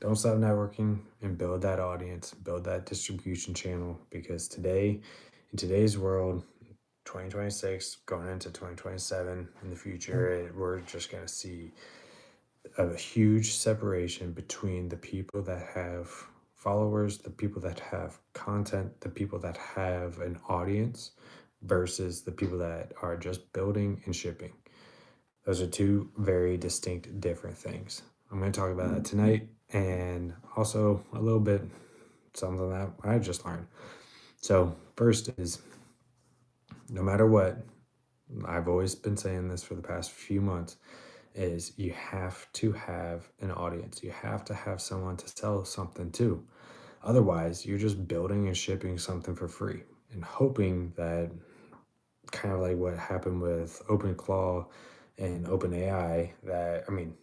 don't stop networking and build that audience, build that distribution channel because today, in today's world, 2026 going into 2027 in the future, we're just going to see a huge separation between the people that have followers, the people that have content, the people that have an audience versus the people that are just building and shipping. Those are two very distinct, different things. I'm going to talk about that tonight and also a little bit something that I just learned. So, first is no matter what, I've always been saying this for the past few months, is you have to have an audience. You have to have someone to sell something to. Otherwise, you're just building and shipping something for free and hoping that kind of like what happened with OpenClaw and OpenAI that I mean,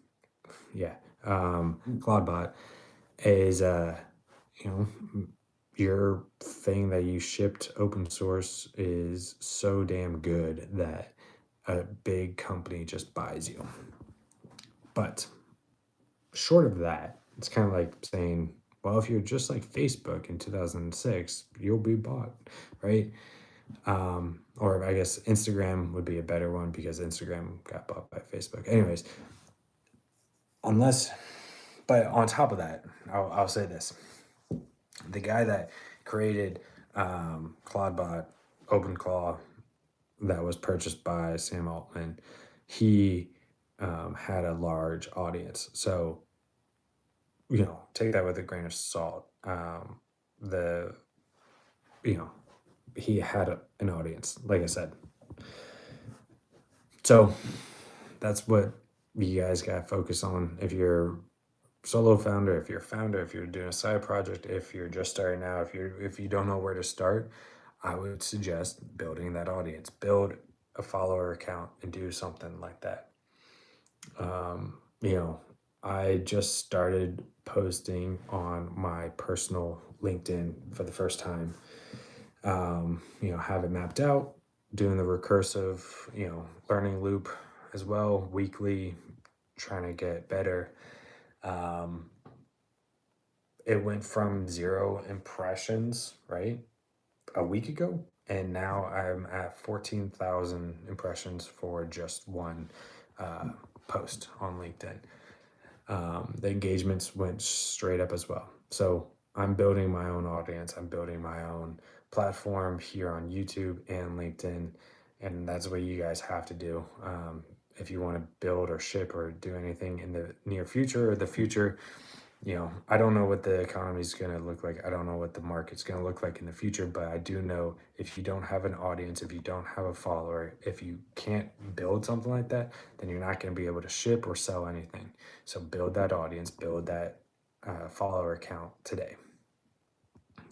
yeah, Claudebot is you know, your thing that you shipped open source is so damn good that a big company just buys you. But short of that, it's kind of like saying, well, if you're just like Facebook in 2006, you'll be bought, right? Or I guess Instagram would be a better one because Instagram got bought by Facebook. Anyways, unless, but on top of that, I'll say this: the guy that created Claudebot, OpenClaw, that was purchased by Sam Altman, he had a large audience. So take that with a grain of salt. The you know he had an audience, like I said. So that's what you guys got to focus on if you're solo founder, if you're a founder, if you're doing a side project, if you're just starting out, if you don't know where to start. I would suggest building that audience, build a follower account and do something like that. You know, I just started posting on my personal LinkedIn for the first time. Have it mapped out, doing the recursive, learning loop as well, weekly, trying to get better. It went from 0 impressions, right, a week ago, and now I'm at 14,000 impressions for just one post on LinkedIn. The engagements went straight up as well. So I'm building my own audience. I'm building my own platform here on YouTube and LinkedIn. And that's what you guys have to do. If you want to build or ship or do anything in the near future or the future, I don't know what the economy is going to look like. I don't know what the market's going to look like in the future, but I do know if you don't have an audience, if you don't have a follower, if you can't build something like that, then you're not going to be able to ship or sell anything. So build that audience, build that follower account today.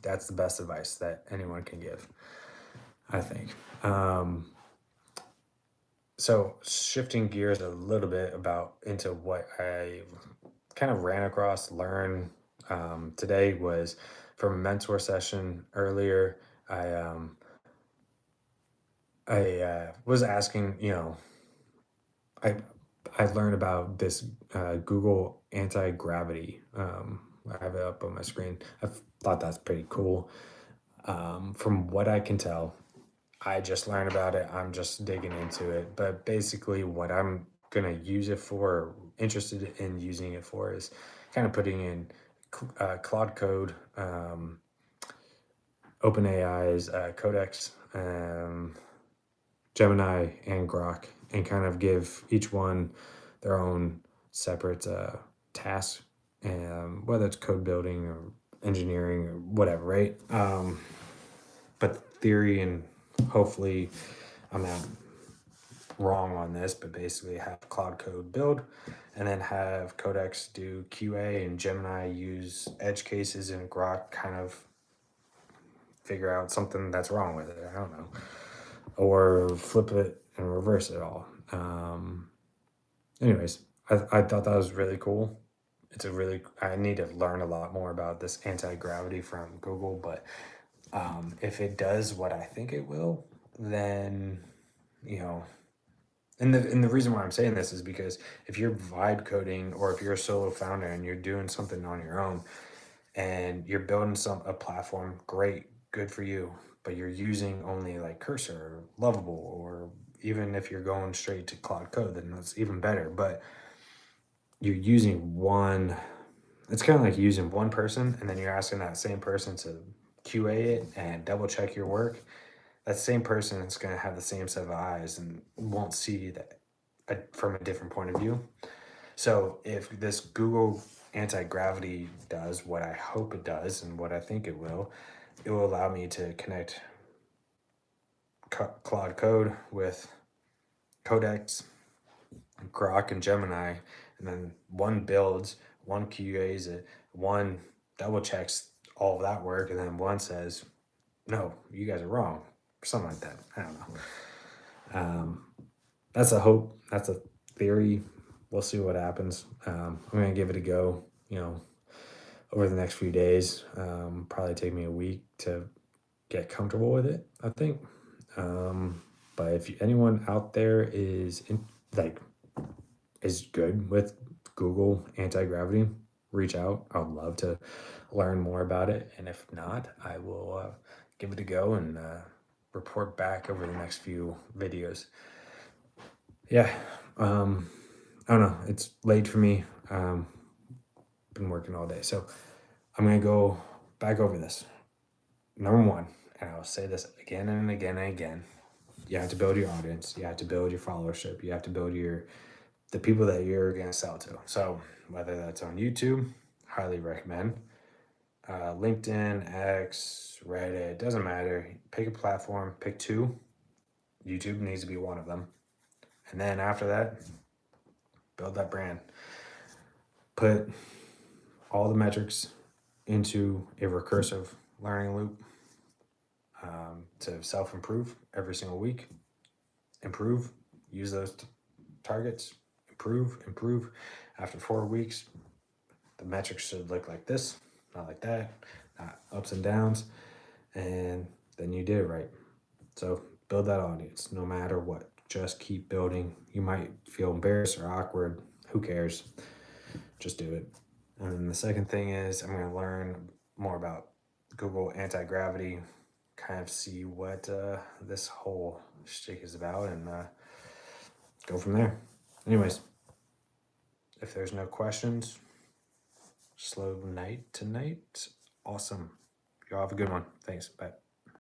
That's the best advice that anyone can give, I think. So shifting gears a little bit into what I kind of ran across, learned today was from a mentor session earlier. I was asking, I I learned about this Google anti-gravity. I have it up on my screen. I thought that's pretty cool. From what I can tell, I just learned about it. I'm just digging into it. But basically, what I'm going to use it for, interested in using it for, is kind of putting in Claude Code, OpenAI's Codex, Gemini, and Grok, and kind of give each one their own separate task, whether it's code building or engineering or whatever, right? But theory, and hopefully I'm not wrong on this, but basically have Cloud Code build and then have Codex do QA and Gemini use edge cases and Grok kind of figure out something that's wrong with it. I don't know. Or flip it and reverse it all. Anyways, I thought that was really cool. I need to learn a lot more about this anti-gravity from Google, but if it does what I think it will, then, And the reason why I'm saying this is because if you're vibe coding or if you're a solo founder and you're doing something on your own and you're building a platform, great, good for you. But you're using only like Cursor or Lovable, or even if you're going straight to Cloud Code, then that's even better. But you're using one, it's kind of like using one person and then you're asking that same person to QA it and double check your work. That same person is going to have the same set of eyes and won't see that from a different point of view. So if this Google anti-gravity does what I hope it does and what I think it will allow me to connect Cloud Code with Codex, Grok, and Gemini, and then one builds, one QAs it, one double checks all of that work, and then one says, "No, you guys are wrong," or something like that. I don't know. That's a hope. That's a theory. We'll see what happens. I'm gonna give it a go. Over the next few days. Probably take me a week to get comfortable with it, I think. But if anyone out there is is good with Google anti-gravity, reach out. I would love to learn more about it. And if not, I will give it a go and report back over the next few videos. Yeah. I don't know. It's late for me. Been working all day. So I'm going to go back over this. Number one, and I'll say this again and again and again, you have to build your audience. You have to build your followership. You have to build the people that you're going to sell to. So whether that's on YouTube, highly recommend. LinkedIn, X, Reddit, doesn't matter. Pick a platform, pick two. YouTube needs to be one of them. And then after that, build that brand. Put all the metrics into a recursive learning loop to self-improve every single week. Improve, use those targets, improve. After 4 weeks, the metrics should look like this, not like that, not ups and downs, and then you did it right. So build that audience no matter what. Just keep building. You might feel embarrassed or awkward. Who cares? Just do it. And then the second thing is I'm going to learn more about Google anti-gravity, kind of see what this whole shtick is about, and go from there. Anyways, if there's no questions, slow night tonight. Awesome. Y'all have a good one. Thanks. Bye.